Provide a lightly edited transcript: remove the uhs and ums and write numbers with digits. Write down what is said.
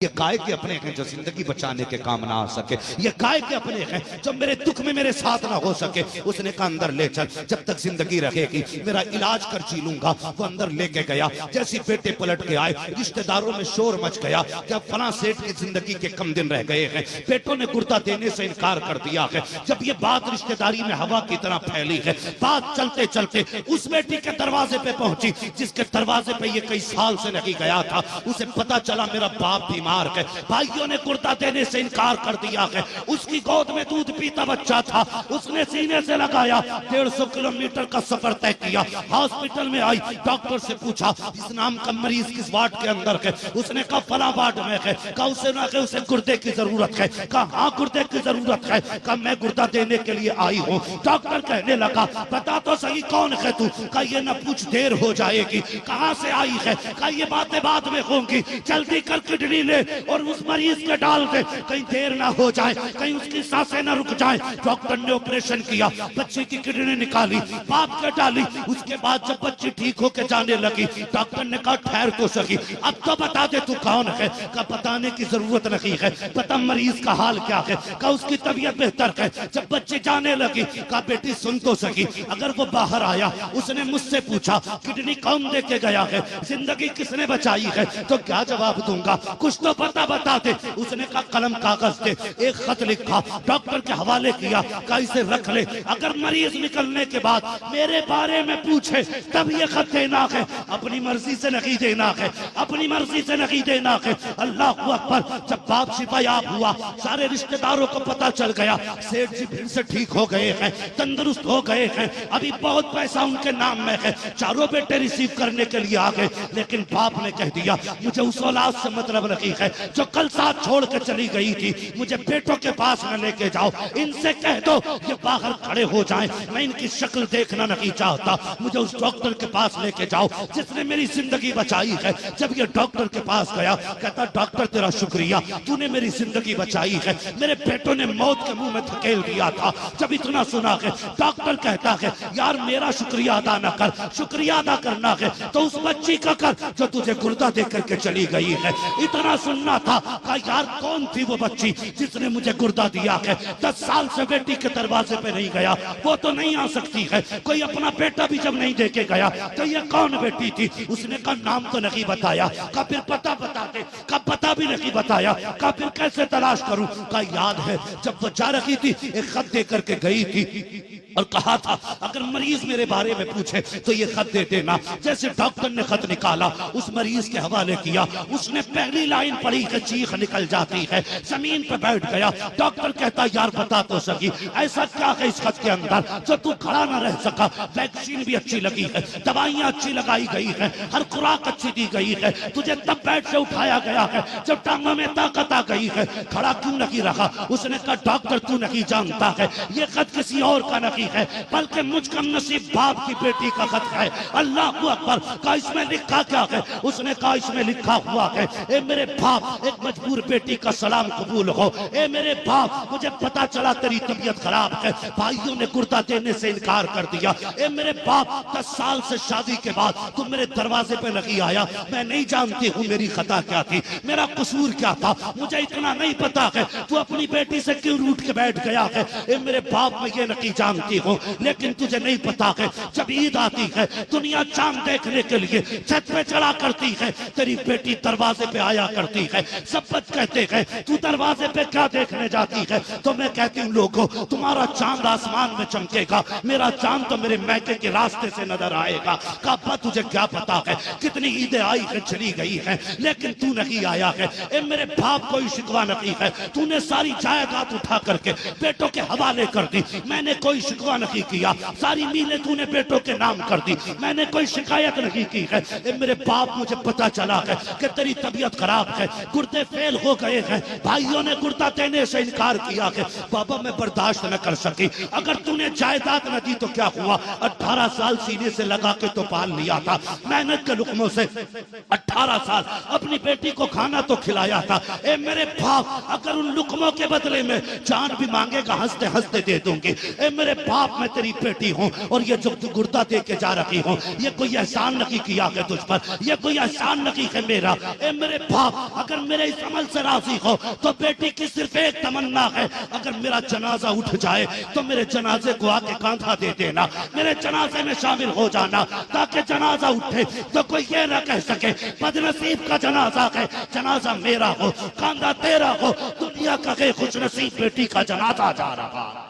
ये काय के अपने हैं जो जिंदगी बचाने के काम ना आ सके, ये काय के अपने हैं जो मेरे दुख में मेरे साथ ना हो सके। उसने कहा अंदर ले चल, जब तक जिंदगी रहेगी मेरा इलाज कर जी लूंगा। वो अंदर लेके गया। जैसे बेटे पलट के आए, रिश्तेदारों में शोर मच गया कि अब फला सेठ की जिंदगी के कम दिन रह गए हैं। बेटों ने गुर्दा देने से इनकार कर दिया है। जब ये बात रिश्तेदारी में हवा की तरह फैली है, बात चलते चलते उस बेटी के दरवाजे पे पहुंची जिसके दरवाजे पे ये कई साल से नहीं गया था। उसे पता चला मेरा बाप बीमार है। भाइयों ने गुर्दा देने से इनकार कर दिया है। उसकी गोद में दूध पीता बच्चा था, उसने सीने से लगाया। 150 किलोमीटर का सफर तय किया। हॉस्पिटल में आई, डॉक्टर से पूछा इस नाम का मरीज किस वार्ड के अंदर है। उसने कहा फला वार्ड में है। कहा उसे गुर्दे की जरूरत है। कहा हाँ गुर्दे की जरूरत है। कहा मैं गुर्दा देने के लिए आई हूँ। डॉक्टर कहने लगा बता तो सही कौन है तू। कहा ये न पूछ देर हो जाएगी। कहाँ से आई है। कहा ये बातें बाद में होंगी, जल्दी कर किडनी ले और उस मरीज के डाल दे, कहीं देर ना हो जाए, कहीं उसकी सांसें ना रुक जाए। डॉक्टर ने ऑपरेशन किया, बच्चे की किडनी निकाली, बाप के डाली। उसके बाद जब बच्ची ठीक होकर जाने लगी, डॉक्टर ने कहा ठहर तो सकी, अब तो बता दे तू कौन है। का बताने की जरूरत नहीं है, पता मरीज का हाल क्या है। का उसकी तबीयत बेहतर है। जब बच्ची जाने लगी, कहा बेटी सुन तो सकी। अगर वो बाहर आया, उसने मुझसे पूछा किडनी कौन दे के गया है, जिंदगी किसने बचाई है, तो क्या जवाब दूंगा। कुछ तो बता दे। उसने कहा कलम कागज दे। एक खत लिखा, डॉक्टर के हवाले किया। कहा इसे रख ले, अगर मरीज निकलने के बाद मेरे बारे में पूछे तब ये खत देना है। अपनी मर्जी से नहीं देना है, अपनी मर्जी से नहीं देना है। अल्लाह अकबर। जब बाप शिफायाब हुआ, सारे रिश्तेदारों को पता चल गया सेठ जी फिर से ठीक हो गए हैं, तंदुरुस्त हो गए हैं। अभी बहुत पैसा उनके नाम में है। चारों बेटे रिसीव करने के लिए आ गए। लेकिन बाप ने कह दिया मुझे उस औलाद से मतलब नहीं है जो कल साथ छोड़ के चली गई थी। मुझे बेटों के पास न लेके जाओ, इनसे कह दो ये बाहर खड़े हो जाएं। मैं इनकी शक्ल देखना नहीं चाहता। मुझे उस डॉक्टर के पास लेके जाओ जिसने मेरी जिंदगी बचाई है। जब ये डॉक्टर के पास गया, कहता डॉक्टर तेरा शुक्रिया, तूने मेरी जिंदगी बचाई है। मेरे बेटों ने मौत के मुंह में धकेल दिया था। जब इतना सुना है, डॉक्टर कहता है यार मेरा शुक्रिया अदा न कर, शुक्रिया अदा करना है तो उस बच्ची का कर जो तुझे गुर्दा दे करके चली गई है। इतना सुनना था। कहा यार कौन थी वो बच्ची जिसने मुझे गुर्दा दिया है। 10 साल से बेटी के दरवाजे पे नहीं गया, वो तो नहीं आ सकती है। कोई अपना बेटा भी जब नहीं देके गया तो ये कौन बेटी थी। उसने कहा नाम तो नहीं बताया। कहा फिर पता बताते। कहा पता भी नहीं बताया। कहा फिर कैसे तलाश करूं। कहा याद है जब वो जा रही थी एक खत दे करके गई थी और कहा था अगर मरीज मेरे बारे में पूछे तो ये खत दे देना। जैसे डॉक्टर ने खत निकाला, उस मरीज के हवाले किया, उसने पहली लाइन पढ़ी कि चीख निकल जाती है, जमीन पर बैठ गया। डॉक्टर कहता यार बता तो सकी ऐसा क्या है इस खत के अंदर जो तू खड़ा ना रह सका। वैक्सीन भी अच्छी लगी है, दवाइयां अच्छी लगाई गई है, हर खुराक अच्छी दी गई है। तुझे तब बेड से उठाया गया है जब टांगों में ताकत आ गई है, खड़ा क्यों नहीं रखा। उसने कहा डॉक्टर तू नहीं जानता है ये खत किसी और का नहीं है, बल्कि मुझ कम नसीब बाप की बेटी का खत है। अल्लाह अकबर। कहा इसमें लिखा क्या है। उसने कहा इसमें लिखा हुआ है ए मेरे बाप एक मजबूर बेटी का सलाम कबूल हो। ए मेरे बाप मुझे पता चला तेरी तबीयत खराब है, भाइयों ने गुर्दा देने से इनकार कर दिया। ए मेरे बाप 10 साल से शादी के बाद तू मेरे दरवाजे पे नहीं आया। मैं नहीं जानती हूँ मेरी खता क्या थी, मेरा कसूर क्या था, मुझे इतना नहीं पता है तू अपनी बेटी से क्यों रूठ के बैठ गया है। ए मेरे बाप मैं ये नहीं जानती हूँ, लेकिन तुझे नहीं पता है जब ईद आती है दुनिया चांद देखने के लिए छत पे चढ़ा करती है, तेरी बेटी दरवाजे पे आया करती है। सब बच कहते हैं तू दरवाजे पे क्या देखने जाती है, तो मैं कहती हूँ लोगों तुम्हारा चांद आसमान में चमकेगा, मेरा चांद तो मेरे मैके के रास्ते से नजर आएगा। काबा तुझे क्या पता है कितनी ईदें आई है चली गई है, लेकिन तू नहीं आया है। ए मेरे बाप कोई शिकवा नहीं है, तूने सारी जायदाद उठा करके बेटों के हवाले कर दी, मैंने कोई शिकवा नहीं किया। सारी मीलें तूने बेटों के नाम कर दी, मैंने कोई शिकायत नहीं की है। ए मेरे बाप मुझे पता चला है कि तेरी तबीयत खराब है, गुर्दे फेल हो गए हैं, भाइयों ने गुर्दा देने से इनकार किया है। बाबा मैं बर्दाश्त न कर सकी, अगर तूने जायदाद न दी तो क्या हुआ। 18 साल सीने से लगा के तो पाल लिया था, मेहनत के लुकमों से 18 साल अपनी बेटी को खाना तो खिलाया था। ए मेरे बाप अगर उन लुकमों के बदले में जान भी मांगेगा हंसते हंसते दे दूंगी। ए मेरे बाप मैं तेरी बेटी हूँ और ये जो तू गुर्दा दे के जा रही हूँ ये कोई एहसान नहीं किया है तुझ पर, ये कोई एहसान नहीं है मेरा। ए मेरे बाप अगर मेरे इस अमल से राजी हो तो बेटी की सिर्फ एक तमन्ना है, अगर मेरा जनाजा उठ जाए तो मेरे जनाजे को आके कांधा दे देना, मेरे जनाजे में शामिल हो जाना, ताकि जनाजा उठे तो कोई ये ना कह सके बदनसीब का जनाजा है, जनाजा मेरा हो, कांधा तेरा हो, दुनिया का खुश नसीब बेटी का जनाजा जा रहा।